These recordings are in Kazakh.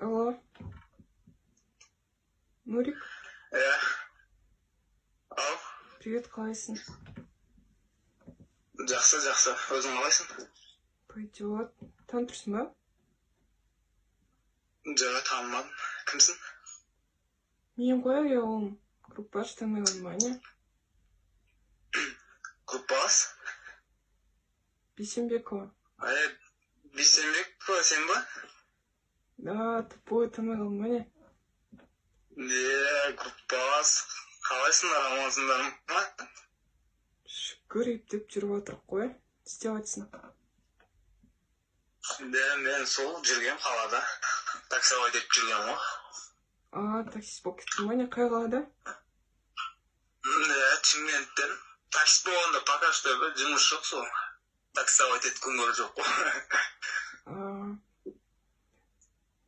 Алло. Нурик? Ау. Привет, қалайсың? Жақсы. Өзің қалайсың? Пойдет. Танып тұрсың ба? Жоқ, танымадым. Кімсің? Мен ғой ұялым. Группаш танымай қалдың ба, не? Группалас? Бейсенбекова. Бейсенбекова сен ба? Да, тупой танымай қалдың ба, не? Группалас. Қалайсыңдар, амансыңдар ма? Шүкір, ептеп жүріп отырық қой. Не істеп жатсың? Мен сол жүрген қалада. Таксовать етіп жүрген ғой. Таксист болып кеттің ба, не? Қай қалада? Шымкенттен. Таксист болғанда пока что жұмыс жоқ сол. Таксовать етіп күн көріп жоқ қой.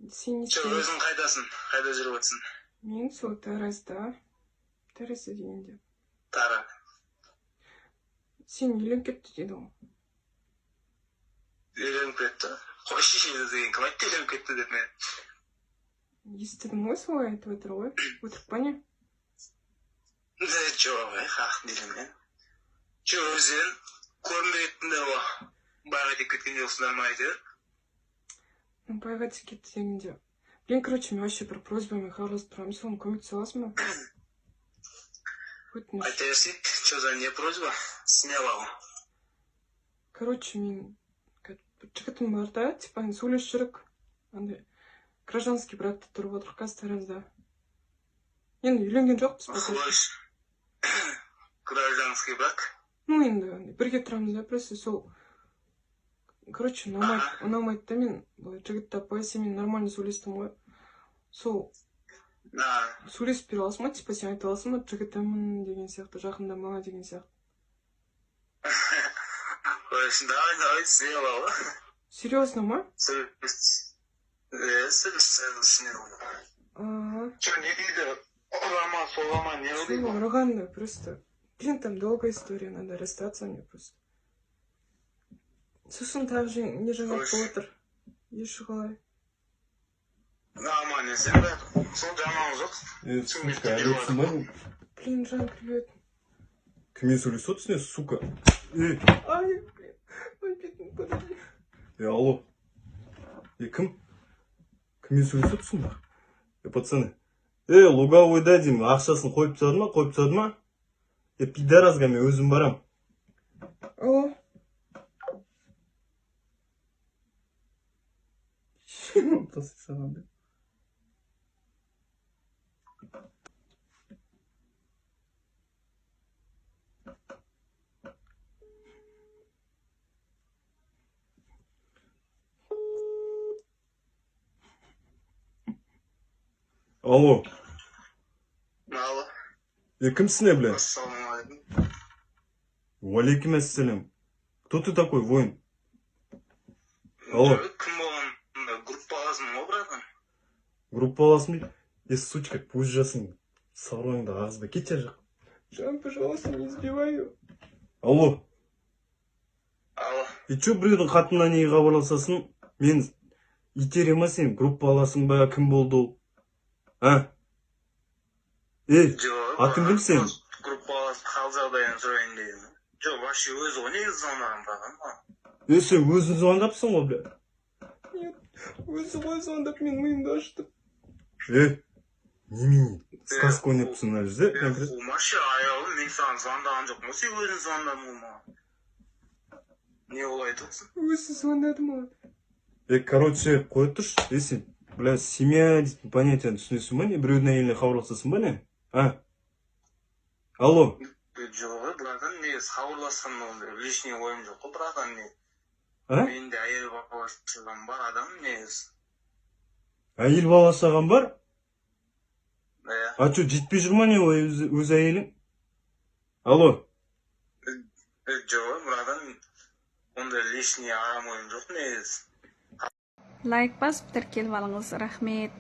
Сен не істейсің? Өзің қайдасың? Қайда жүріп отырсың? Мен сол Таразда. Таразда дегенде. Тара. Сен үйленіп кетті деді ғой. Үйленіп кетті? Қойшы деген кім айтты үйленіп кетті деп мен? Естідің ғой солай айтып отыр ғой. Өтірік па не? Жоқ, қақ деймін мен. Өзен көрмейтіндер ғой. Байға тек кеткен жоқсыңдар ма айтыр? Байға тек кетті дегенде. Блин, короче, мен вообще бір просьбамен хабарласып тұрамын. Соны көмектесе аласың ба? Айта берсек, что за не просьба? Смело. Короче, мен жігітім бар да, типа сөйлесіп жүрік. Андай гражданский бракта тұрып отырық қазір Таразда. Енді үйленген жоқпыз ба? Гражданский брак? Ну, енді бірге тұрамыз да, просто сол. Короче, ұнамайды да мен жігіт таппай, сен мен нормально сөйлестім ғой. Сол сөйлесіп бере аласың ба, типа сен айта аласың ба, жігітімін деген сияқты, жақындама деген сияқты. Давай, смело. Серьезно ма? Смело. Че, не дейді? Ұрама, солама, не ұрды? Ұрғанда просто. Блин, там долгая история, надо расстаться мне просто. Сосын тағы не жаңалық болып отыр. Еші қалай. Нормально, сен бе? Сол жаңалық жоқ. Сука, әлетсің ба? Блин, Жан, привет. Кіммен сөйлесіп отырсың, сука? Ай, блин. Ой, бетім, подожди. Алло. Кім? Кіммен сөйлесіп отырсың ба? Пацаны. Луговойда деймін, ақшасын қойып тастады ма? Пидоразға мен өзім барам. Алло. Тасый саған да. Алло. Алло. Кімсің, бля? Ассалаумалейкум. Валейкум ассалям. Кто ты такой, воин? Алло. Кім болған? Группаласың ғой, братан? Группаласың дейді? Сучка, пусть жасың. Сауырыңды ағызба. Кет жақ. Жан, пожалуйста, не избивай. Алло. Алло. Чё біреудің қатына неге хабарласасың? Мен итерем ма сен? Группаласың ба? Кім болды ол? Атың кім сен? Группаласың хал жағдайын сұрайын деген. Жоқ, вообще өзі ғой негізі звондаған братан. Сен өзің звондапсың ғой, бля? Нет, өзі ғой звондап, мен миымды аштым. Немене? Сказка ойнапсың мына жерде? Вообще аялым, мен саған звондаған жоқпын ғой, сен өзің звондадың ғой маған. Не олай айтасың? Өзі звондады маған. Короче, қой тұршы, сен, бля, семья дейтін понятияны түсінесің ба не? Біреудің әйеліне хабарласасың ба не? Алло. Жоқ, братан, негізі хабарласқаннан лишний ойым жоқ қой, братан, не? Менде әйел баласыған бар адам, негізі. Әйел баласыған бар? Иә. Чё, жетпей жүр ма не өз әйелің? Алло. Жоқ, братан, онда лишний арам ойым жоқ, негізі. Лайк басып тіркеліп алыңыз, рахмет.